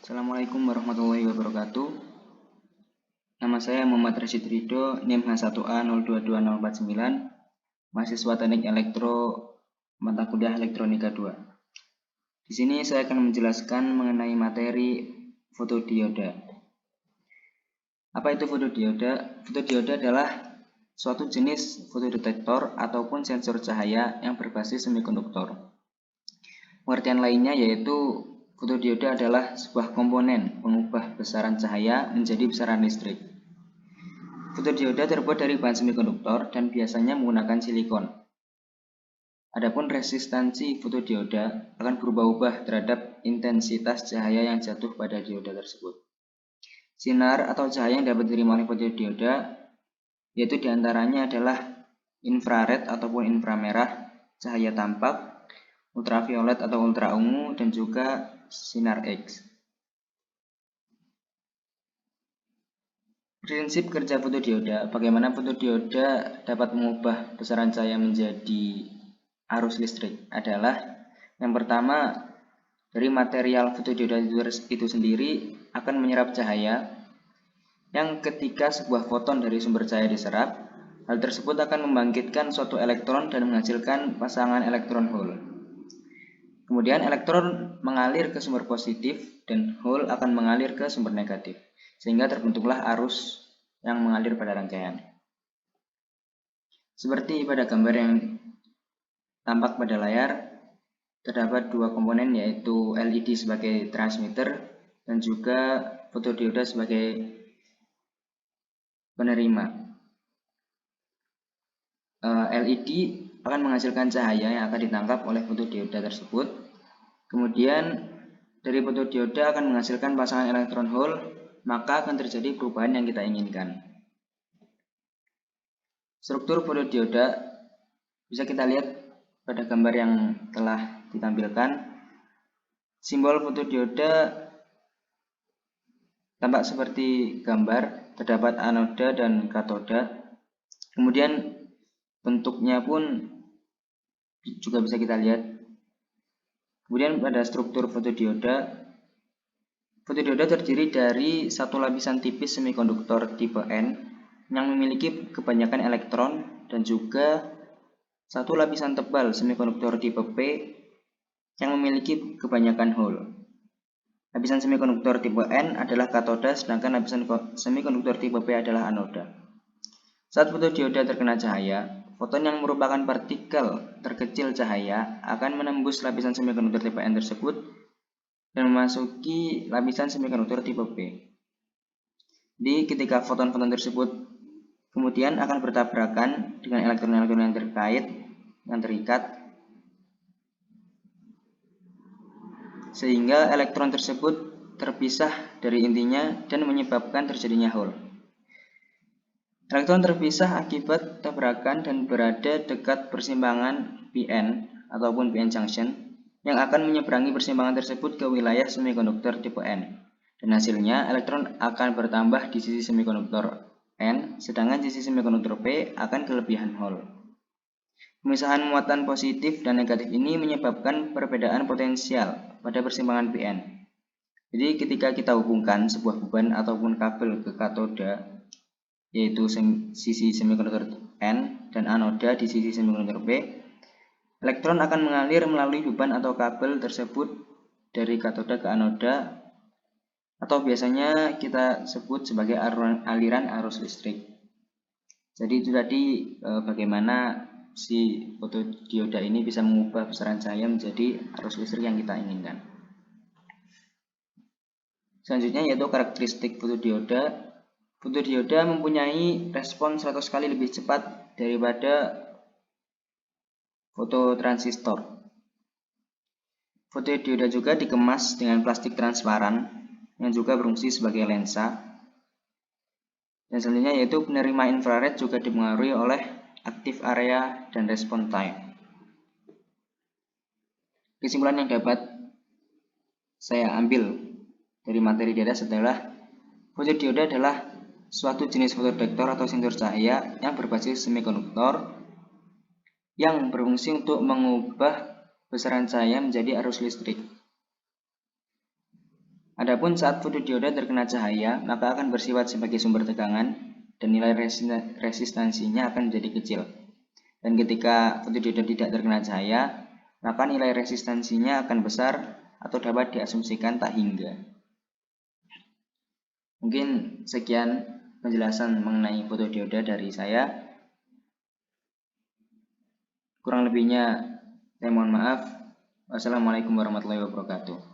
Assalamualaikum warahmatullahi wabarakatuh. Nama saya Muhammad Rashid Ridho, NIM H1A022049, mahasiswa Teknik Elektro, mata kuliah Elektronika 2. Di sini saya akan menjelaskan mengenai materi fotodioda. Apa itu fotodioda? Fotodioda adalah suatu jenis fotodetektor ataupun sensor cahaya yang berbasis semikonduktor. Pengertian lainnya yaitu fotodioda adalah sebuah komponen pengubah besaran cahaya menjadi besaran listrik. Fotodioda terbuat dari bahan semikonduktor dan biasanya menggunakan silikon. Adapun resistansi fotodioda akan berubah-ubah terhadap intensitas cahaya yang jatuh pada dioda tersebut. Sinar atau cahaya yang dapat diterima oleh fotodioda yaitu diantaranya adalah infrared ataupun inframerah, cahaya tampak, ultraviolet atau ultra ungu, dan juga sinar X. Prinsip kerja fotodioda, bagaimana fotodioda dapat mengubah besaran cahaya menjadi arus listrik adalah yang pertama, dari material fotodioda itu sendiri akan menyerap cahaya yang ketika sebuah foton dari sumber cahaya diserap, hal tersebut akan membangkitkan suatu elektron dan menghasilkan pasangan elektron hole. Kemudian elektron mengalir ke sumber positif dan hole akan mengalir ke sumber negatif, sehingga terbentuklah arus yang mengalir pada rangkaian. Seperti pada gambar yang tampak pada layar, terdapat dua komponen yaitu LED sebagai transmitter dan juga fotodioda sebagai penerima. LED akan menghasilkan cahaya yang akan ditangkap oleh fotodioda tersebut. Kemudian dari fotodioda akan menghasilkan pasangan elektron hole, maka akan terjadi perubahan yang kita inginkan. Struktur fotodioda bisa kita lihat pada gambar yang telah ditampilkan. Simbol fotodioda tampak seperti gambar, terdapat anoda dan katoda. Kemudian bentuknya pun juga bisa kita lihat. Kemudian pada struktur fotodioda terdiri dari satu lapisan tipis semikonduktor tipe N yang memiliki kebanyakan elektron dan juga satu lapisan tebal semikonduktor tipe P yang memiliki kebanyakan hole. Lapisan semikonduktor tipe N adalah katoda, sedangkan lapisan semikonduktor tipe P adalah anoda. Saat fotodioda terkena cahaya, foton yang merupakan partikel terkecil cahaya akan menembus lapisan semikonduktor tipe N tersebut dan memasuki lapisan semikonduktor tipe P. Jadi ketika foton-foton tersebut kemudian akan bertabrakan dengan elektron-elektron yang terikat, sehingga elektron tersebut terpisah dari intinya dan menyebabkan terjadinya hole. Elektron terpisah akibat tabrakan dan berada dekat persimpangan PN ataupun PN junction yang akan menyeberangi persimpangan tersebut ke wilayah semikonduktor tipe N. Dan hasilnya elektron akan bertambah di sisi semikonduktor N, sedangkan sisi semikonduktor P akan kelebihan hole. Pemisahan muatan positif dan negatif ini menyebabkan perbedaan potensial pada persimpangan PN. Jadi ketika kita hubungkan sebuah beban ataupun kabel ke katoda, yaitu sisi semikonduktor N dan anoda di sisi semikonduktor P, elektron akan mengalir melalui beban atau kabel tersebut dari katoda ke anoda, atau biasanya kita sebut sebagai aliran arus listrik. Jadi itu tadi bagaimana si fotodioda ini bisa mengubah besaran cahaya menjadi arus listrik yang kita inginkan. Selanjutnya yaitu karakteristik fotodioda. Fotodioda mempunyai respon 100 kali lebih cepat daripada fototransistor. Fotodioda juga dikemas dengan plastik transparan yang juga berfungsi sebagai lensa. Dan selanjutnya yaitu penerima infrared juga dipengaruhi oleh active area dan response time. Kesimpulan yang dapat saya ambil dari materi di atas adalah fotodioda adalah suatu jenis fotodetektor atau sensor cahaya yang berbasis semikonduktor yang berfungsi untuk mengubah besaran cahaya menjadi arus listrik. Adapun saat fotodioda terkena cahaya, maka akan bersifat sebagai sumber tegangan dan nilai resistansinya akan menjadi kecil. Dan ketika fotodioda tidak terkena cahaya, maka nilai resistansinya akan besar atau dapat diasumsikan tak hingga. Mungkin sekian penjelasan mengenai fotodioda dari saya. Kurang lebihnya saya mohon maaf. Wassalamualaikum warahmatullahi wabarakatuh.